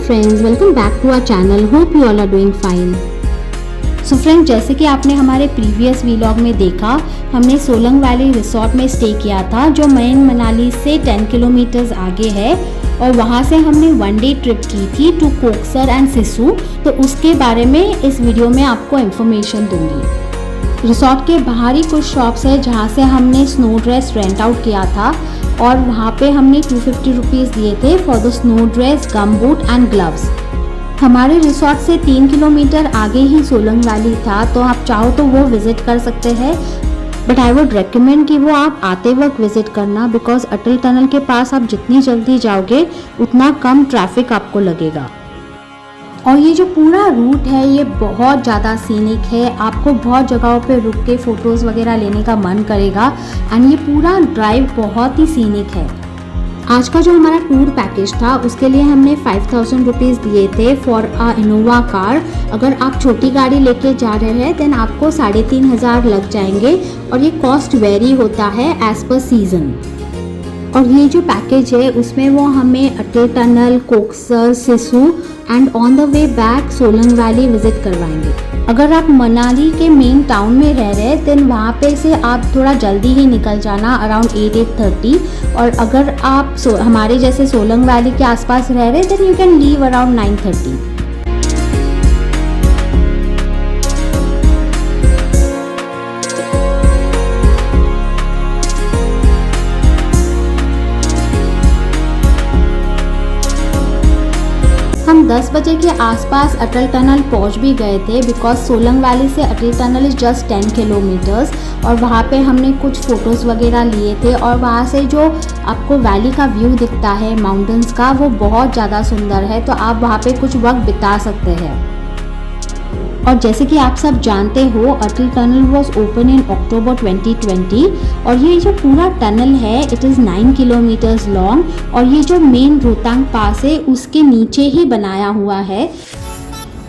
Friends, welcome back to our channel. Hope you all are doing fine. So friends, जैसे कि आपने हमारे previous vlog में देखा, हमने सोलंग वैली रिसोर्ट में स्टे किया था जो मेन मनाली से 10 किलोमीटर्स आगे है। और वहाँ से हमने वन डे ट्रिप की थी टू कोकसर एंड सिसु। तो उसके बारे में इस वीडियो में आपको इन्फॉर्मेशन दूंगी। रिसोर्ट के बाहर ही कुछ शॉप्स है जहाँ से हमने स्नो ड्रेस रेंट आउट किया था और वहाँ पे हमने 250 रुपीज़ दिए थे for the snow dress, gum boot and gloves. हमारे रिसोर्ट से 3 किलोमीटर आगे ही सोलंग वैली था, तो आप चाहो तो वो विज़िट कर सकते हैं। बट आई वुड रेकमेंड कि वो आप आते वक्त विज़िट करना, बिकॉज अटल टनल के पास आप जितनी जल्दी जाओगे उतना कम ट्रैफिक आपको लगेगा। और ये जो पूरा रूट है ये बहुत ज़्यादा सीनिक है, आपको बहुत जगहों पे रुक के फ़ोटोज़ वगैरह लेने का मन करेगा। एंड ये पूरा ड्राइव बहुत ही सीनिक है। आज का जो हमारा टूर पैकेज था उसके लिए हमने 5000 रुपीज़ दिए थे फॉर अ इनोवा कार। अगर आप छोटी गाड़ी लेके जा रहे हैं देन आपको 3500 लग जाएंगे और ये कॉस्ट वेरी होता है एज़ पर सीज़न। और ये जो पैकेज है उसमें वो हमें Atal tunnel, Koksar, Sisu and on the way back Solang valley visit करवाएंगे। अगर आप मनाली के मेन टाउन में रह रहे हैं देन वहाँ पे से आप थोड़ा जल्दी ही निकल जाना अराउंड 8-8:30। और अगर आप हमारे जैसे सोलंग वैली के आसपास रह रहे हैं then you can leave around 9:30। हम 10 बजे के आसपास अटल टनल पहुंच भी गए थे, बिकॉज सोलंग वैली से अटल टनल इज़ जस्ट 10 किलोमीटर्स। और वहाँ पे हमने कुछ फ़ोटोज़ वगैरह लिए थे और वहाँ से जो आपको वैली का व्यू दिखता है माउंटेन्स का वो बहुत ज़्यादा सुंदर है, तो आप वहाँ पे कुछ वक्त बिता सकते हैं। और जैसे कि आप सब जानते हो अटल टनल वॉज ओपन इन अक्टूबर 2020 और ये जो पूरा टनल है इट इज़ 9 किलोमीटर्स लॉन्ग। और ये जो मेन रोहतांग पास है उसके नीचे ही बनाया हुआ है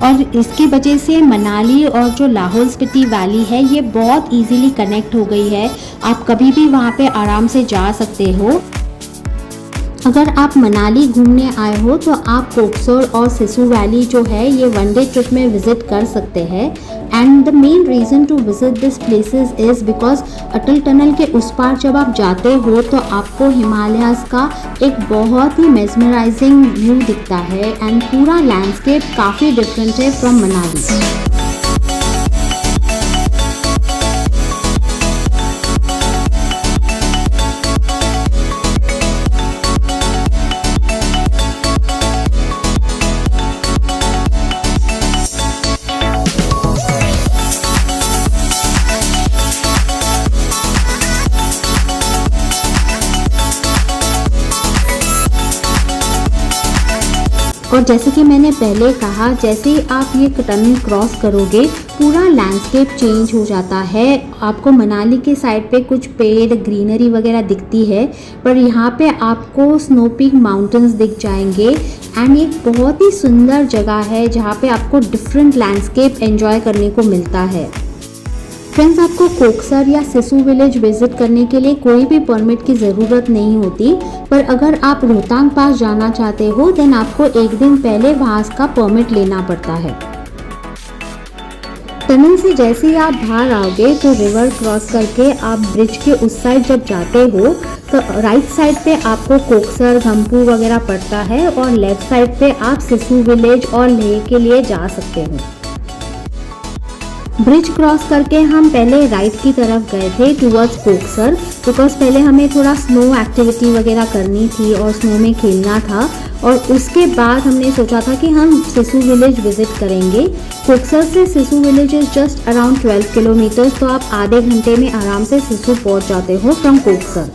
और इसकी वजह से मनाली और जो लाहौल स्पीति वैली है ये बहुत इजीली कनेक्ट हो गई है। आप कभी भी वहाँ पे आराम से जा सकते हो। अगर आप मनाली घूमने आए हो तो आप कोकसर और सिसु वैली जो है ये वन डे ट्रिप में विजिट कर सकते हैं। And the main reason to visit this places is because Atal tunnel के उस पार जब आप जाते हो तो आपको हिमालयाज़ का एक बहुत ही मेस्मराइजिंग व्यू दिखता है एंड पूरा लैंडस्केप काफ़ी डिफरेंट है फ्रॉम मनाली। और जैसे कि मैंने पहले कहा, जैसे ही आप ये टनल क्रॉस करोगे पूरा लैंडस्केप चेंज हो जाता है। आपको मनाली के साइड पे कुछ पेड़, ग्रीनरी वगैरह दिखती है, पर यहाँ पे आपको स्नो पीक माउंटेन्स दिख जाएंगे। एंड ये बहुत ही सुंदर जगह है जहाँ पे आपको डिफरेंट लैंडस्केप एंजॉय करने को मिलता है। फ्रेंड्स, आपको कोकसर या सिसु विलेज विजिट करने के लिए कोई भी परमिट की ज़रूरत नहीं होती, पर अगर आप रोहतांग पास जाना चाहते हो देन आपको एक दिन पहले वहाँ का परमिट लेना पड़ता है। टनल से जैसे ही आप बाहर आओगे तो रिवर क्रॉस करके आप ब्रिज के उस साइड जब जाते हो तो राइट साइड पे आपको कोकसर, गम्पू वगैरह पड़ता है और लेफ्ट साइड पे आप सिसु विलेज और लेह के लिए जा सकते हो। ब्रिज क्रॉस करके हम पहले राइट की तरफ गए थे टूवर्ड्स कोकसर, बिकॉज पहले हमें थोड़ा स्नो एक्टिविटी वगैरह करनी थी और स्नो में खेलना था। और उसके बाद हमने सोचा था कि हम सिसु विलेज विजिट करेंगे। कोकसर से Sissu village is just around 12 kilometres, तो आप आधे घंटे में आराम से सिसु पहुंच जाते हो फ्रॉम कोकसर।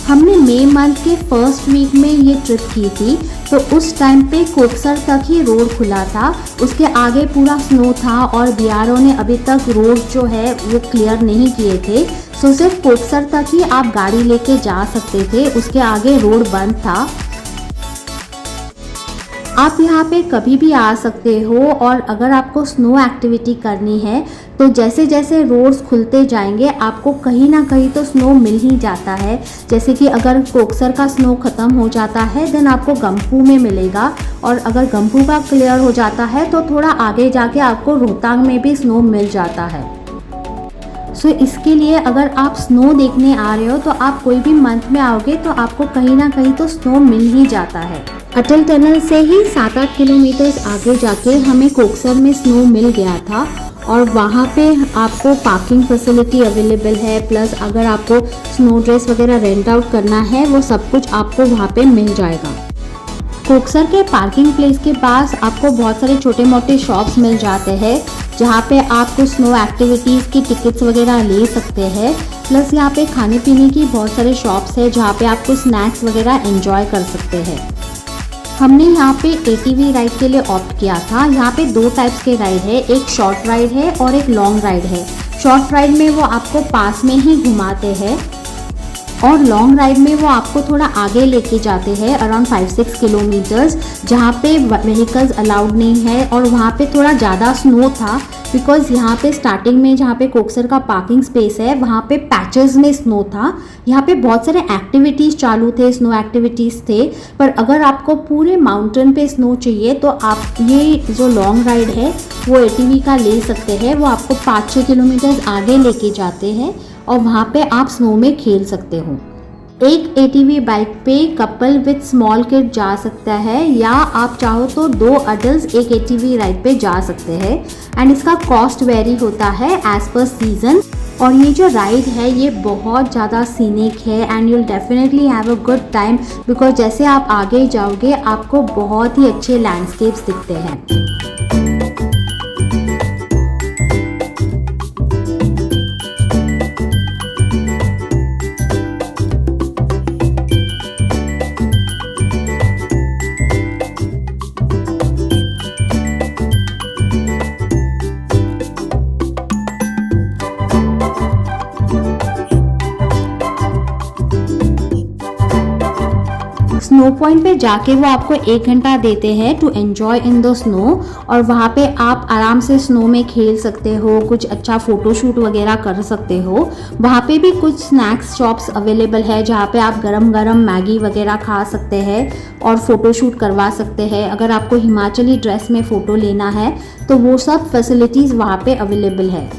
हमने मई मंथ के फर्स्ट वीक में ये ट्रिप की थी, तो उस टाइम पे कोकसर तक ही रोड खुला था, उसके आगे पूरा स्नो था और बीआरओ ने अभी तक रोड जो है वो क्लियर नहीं किए थे। सो सिर्फ कोकसर तक ही आप गाड़ी लेके जा सकते थे, उसके आगे रोड बंद था। आप यहाँ पे कभी भी आ सकते हो और अगर आपको स्नो एक्टिविटी करनी है तो जैसे जैसे रोड्स खुलते जाएंगे आपको कहीं ना कहीं तो स्नो मिल ही जाता है। जैसे कि अगर कोक्सर का स्नो ख़त्म हो जाता है देन आपको गंगपू में मिलेगा, और अगर गंगपू का क्लियर हो जाता है तो थोड़ा आगे जाके आपको रोहतांग में भी स्नो मिल जाता है। सो इसके लिए अगर आप स्नो देखने आ रहे हो तो आप कोई भी मंथ में आओगे तो आपको कहीं ना कहीं तो स्नो मिल ही जाता है। अटल टनल से ही 7-8 किलोमीटर आगे जाके हमें कोक्सर में स्नो मिल गया था, और वहाँ पे आपको पार्किंग फैसिलिटी अवेलेबल है, प्लस अगर आपको स्नो ड्रेस वगैरह रेंट आउट करना है वो सब कुछ आपको वहाँ पे मिल जाएगा। कोक्सर के पार्किंग प्लेस के पास आपको बहुत सारे छोटे मोटे शॉप्स मिल जाते हैं जहाँ पे आप कुछ स्नो एक्टिविटीज़ की टिकट्स वगैरह ले सकते हैं। प्लस यहाँ पे खाने पीने की बहुत सारे शॉप्स है जहाँ पे आप कुछ स्नैक्स वगैरह एंजॉय कर सकते हैं। हमने यहाँ पे ATV राइड के लिए ऑप्ट किया था। यहाँ पे 2 टाइप्स के राइड है, एक शॉर्ट राइड है और एक लॉन्ग राइड है। शॉर्ट राइड में वो आपको पास में ही घुमाते हैं और लॉन्ग राइड में वो आपको थोड़ा आगे लेके जाते हैं अराउंड 5-6 किलोमीटर्स, जहाँ पे व्हीकल्स अलाउड नहीं है। और वहाँ पे थोड़ा ज़्यादा स्नो था बिकॉज़ यहाँ पे स्टार्टिंग में जहाँ पे कोक्सर का पार्किंग स्पेस है वहाँ पे पैचेस में स्नो था। यहाँ पे बहुत सारे एक्टिविटीज़ चालू थे, स्नो एक्टिविटीज़ थे, पर अगर आपको पूरे माउंटेन पे स्नो चाहिए तो आप ये जो लॉन्ग राइड है वो ATV का ले सकते हैं। वो आपको 5-6 किलोमीटर आगे लेके जाते हैं और वहाँ पे आप स्नो में खेल सकते हो। एक ATV बाइक पे कपल विद स्मॉल किड जा सकता है, या आप चाहो तो 2 अडल्ट एक ATV राइड पे जा सकते हैं। एंड इसका कॉस्ट वेरी होता है एज पर सीजन। और ये जो राइड है ये बहुत ज़्यादा सीनिक है and you'll definitely have a good time because जैसे आप आगे जाओगे आपको बहुत ही अच्छे लैंडस्केप्स दिखते हैं। स्नो पॉइंट पे जाके वो आपको 1 घंटा देते हैं to enjoy in the snow, और वहाँ पे आप आराम से स्नो में खेल सकते हो, कुछ अच्छा फ़ोटोशूट वगैरह कर सकते हो। वहाँ पे भी कुछ स्नैक्स शॉप्स अवेलेबल है जहाँ पे आप गरम गरम मैगी वगैरह खा सकते हैं और फ़ोटोशूट करवा सकते हैं। अगर आपको हिमाचली ड्रेस में फ़ोटो लेना है तो वो सब फैसिलिटीज़ वहाँ पे अवेलेबल है।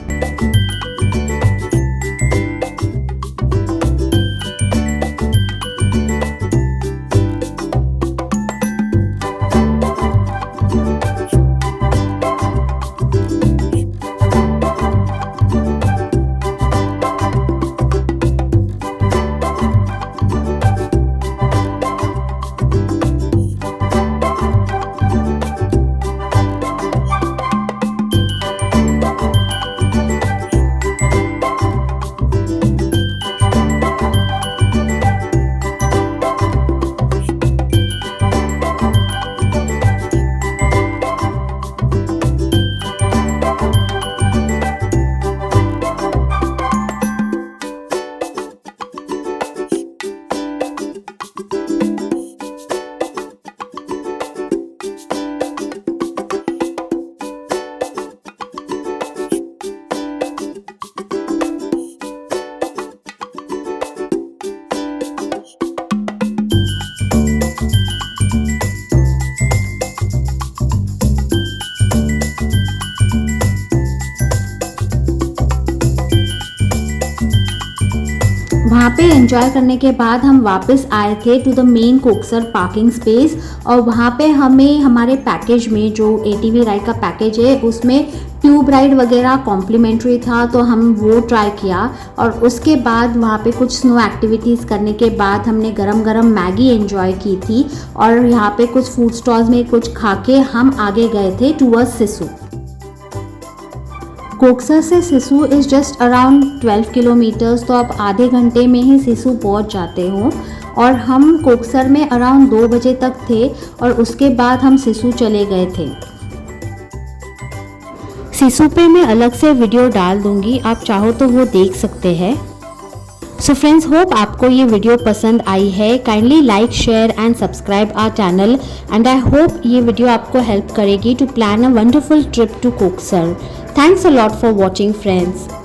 वहाँ पे एंजॉय करने के बाद हम वापस आए थे to the main Koksar parking space, और वहाँ पे हमें हमारे पैकेज में जो ATV राइड का पैकेज है उसमें ट्यूब राइड वगैरह कॉम्प्लीमेंट्री था, तो हम वो ट्राई किया। और उसके बाद वहाँ पे कुछ स्नो एक्टिविटीज़ करने के बाद हमने गरम गरम मैगी एंजॉय की थी, और यहाँ पे कुछ फूड स्टॉल्स में कुछ खा के हम आगे गए थे टूवर्ड्स सिसु। कोक्सर से Sissu is just around 12 kilometres, तो आप आधे घंटे में ही सिसु पहुंच जाते हो। और हम कोक्सर में अराउंड 2 बजे तक थे और उसके बाद हम सिसु चले गए थे। सिसु पे मैं अलग से वीडियो डाल दूंगी, आप चाहो तो वो देख सकते हैं। सो फ्रेंड्स, होप आपको ये वीडियो पसंद आई है। Kindly like, share and subscribe our channel, and I hope ये वीडियो आपको हेल्प करेगी to plan a wonderful trip to Koksar. Thanks a lot for watching friends.